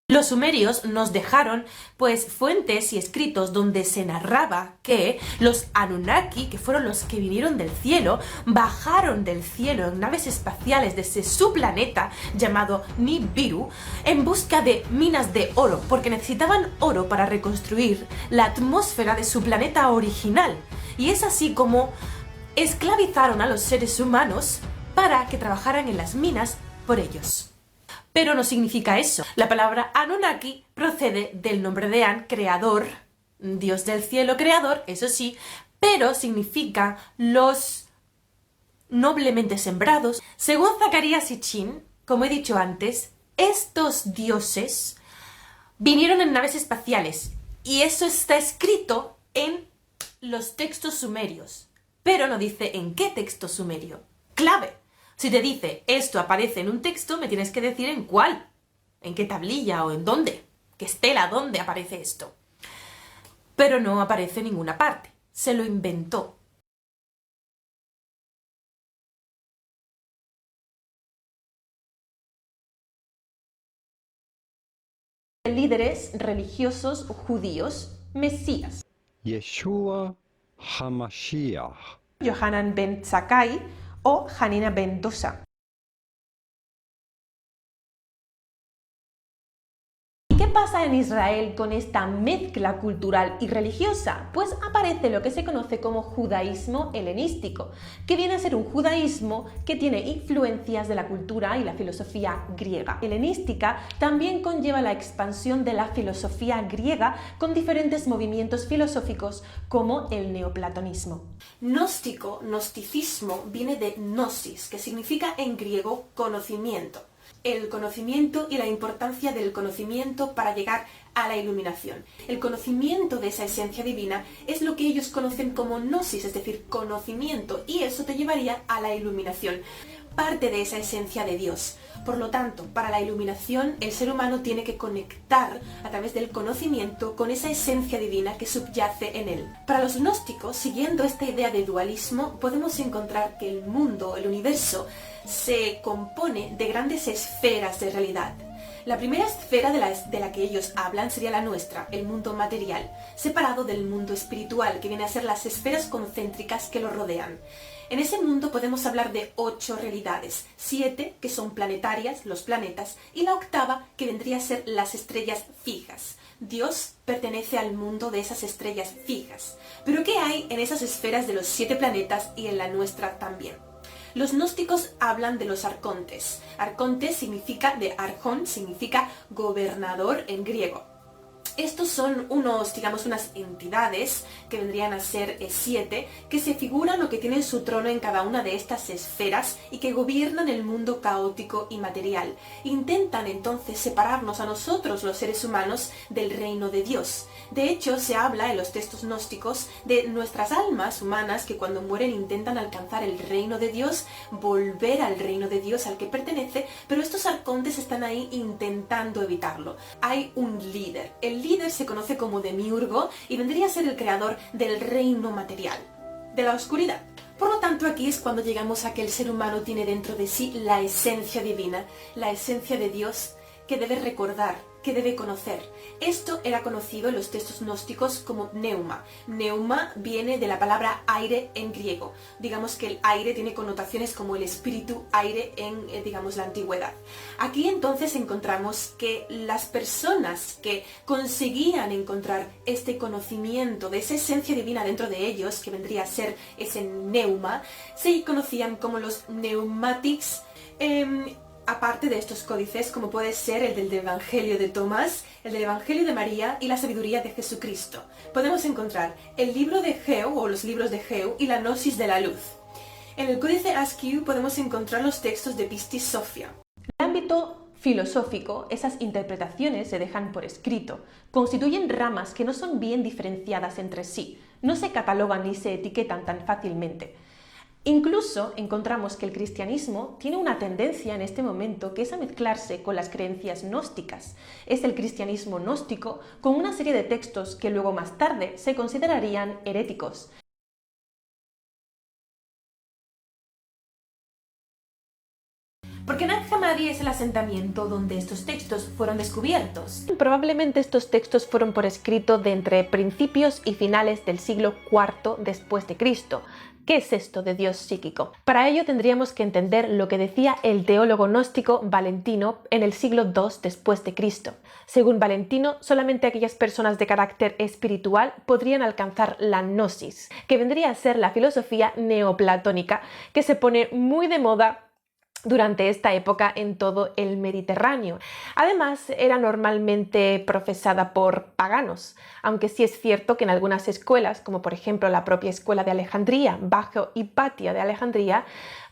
Los sumerios nos dejaron, pues, fuentes y escritos donde se narraba que los Anunnaki, que fueron los que vinieron del cielo, bajaron del cielo en naves espaciales desde su planeta llamado Nibiru en busca de minas de oro, porque necesitaban oro para reconstruir la atmósfera de su planeta original. Y es así como esclavizaron a los seres humanos para que trabajaran en las minas por ellos. Pero no significa eso. La palabra Anunnaki procede del nombre de An, creador, Dios del cielo creador, eso sí, pero significa los noblemente sembrados. Según Zacarías y Chin, como he dicho antes, estos dioses vinieron en naves espaciales y eso está escrito en los textos sumerios, pero no dice en qué texto sumerio. Clave. Si te dice esto aparece en un texto, me tienes que decir en cuál, en qué tablilla o en dónde, qué estela, dónde aparece esto. Pero no aparece en ninguna parte, se lo inventó. Líderes religiosos judíos, Mesías. Yeshua HaMashiach. Yohanan ben Zakkai o Hanina ben Dosa. ¿Qué pasa en Israel con esta mezcla cultural y religiosa? Pues aparece lo que se conoce como judaísmo helenístico, que viene a ser un judaísmo que tiene influencias de la cultura y la filosofía griega. Helenística también conlleva la expansión de la filosofía griega con diferentes movimientos filosóficos como el neoplatonismo. Gnóstico, gnosticismo, viene de gnosis, que significa en griego conocimiento. El conocimiento y la importancia del conocimiento para llegar a la iluminación. El conocimiento de esa esencia divina es lo que ellos conocen como gnosis, es decir, conocimiento, y eso te llevaría a la iluminación, parte de esa esencia de Dios. Por lo tanto, para la iluminación, el ser humano tiene que conectar a través del conocimiento con esa esencia divina que subyace en él. Para los gnósticos, siguiendo esta idea de dualismo, podemos encontrar que el mundo, el universo, se compone de grandes esferas de realidad. La primera esfera de la que ellos hablan sería la nuestra, el mundo material, separado del mundo espiritual, que viene a ser las esferas concéntricas que lo rodean. En ese mundo podemos hablar de 8 realidades, 7 que son planetarias, los planetas, y la octava que vendría a ser las estrellas fijas. Dios pertenece al mundo de esas estrellas fijas. Pero ¿qué hay en esas esferas de los 7 planetas y en la nuestra también? Los gnósticos hablan de los arcontes. Arcontes significa, de archon, significa gobernador en griego. Estos son unas entidades que vendrían a ser 7, que se figuran o que tienen su trono en cada una de estas esferas y que gobiernan el mundo caótico y material. Intentan entonces separarnos a nosotros, los seres humanos, del reino de Dios. De hecho, se habla en los textos gnósticos de nuestras almas humanas que cuando mueren intentan alcanzar el reino de Dios, volver al reino de Dios al que pertenece, pero estos arcontes están ahí intentando evitarlo. Hay un líder. El líder se conoce como Demiurgo y vendría a ser el creador del reino material, de la oscuridad. Por lo tanto, aquí es cuando llegamos a que el ser humano tiene dentro de sí la esencia divina, la esencia de Dios, que debe recordar, que debe conocer. Esto era conocido en los textos gnósticos como pneuma. Pneuma viene de la palabra aire en griego. Digamos que el aire tiene connotaciones como el espíritu, aire en, digamos, la antigüedad. Aquí entonces encontramos que las personas que conseguían encontrar este conocimiento de esa esencia divina dentro de ellos, que vendría a ser ese pneuma, se conocían como los pneumatics. Aparte de estos códices, como puede ser el del Evangelio de Tomás, el del Evangelio de María y la sabiduría de Jesucristo, podemos encontrar el libro de Geu o los libros de Geu y la Gnosis de la Luz. En el códice Askew podemos encontrar los textos de Pistis Sophia. En el ámbito filosófico, esas interpretaciones se dejan por escrito, constituyen ramas que no son bien diferenciadas entre sí, no se catalogan ni se etiquetan tan fácilmente. Incluso encontramos que el cristianismo tiene una tendencia en este momento que es a mezclarse con las creencias gnósticas. Es el cristianismo gnóstico con una serie de textos que luego más tarde se considerarían heréticos. Porque Nag Hammadi y es el asentamiento donde estos textos fueron descubiertos. Probablemente estos textos fueron por escrito de entre principios y finales del siglo IV después de Cristo. ¿Qué es esto de Dios psíquico? Para ello tendríamos que entender lo que decía el teólogo gnóstico Valentino en el siglo II después de Cristo. Según Valentino, solamente aquellas personas de carácter espiritual podrían alcanzar la gnosis, que vendría a ser la filosofía neoplatónica, que se pone muy de moda durante esta época en todo el Mediterráneo. Además, era normalmente profesada por paganos, aunque sí es cierto que en algunas escuelas, como por ejemplo la propia escuela de Alejandría, bajo Hipatia de Alejandría,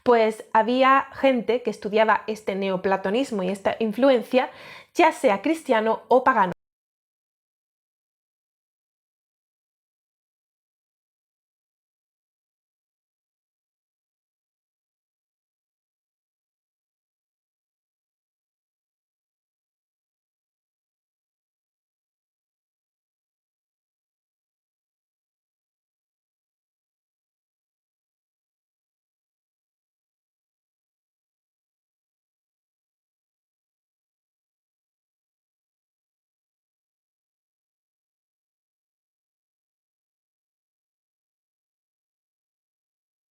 pues había gente que estudiaba este neoplatonismo y esta influencia, ya sea cristiano o pagano.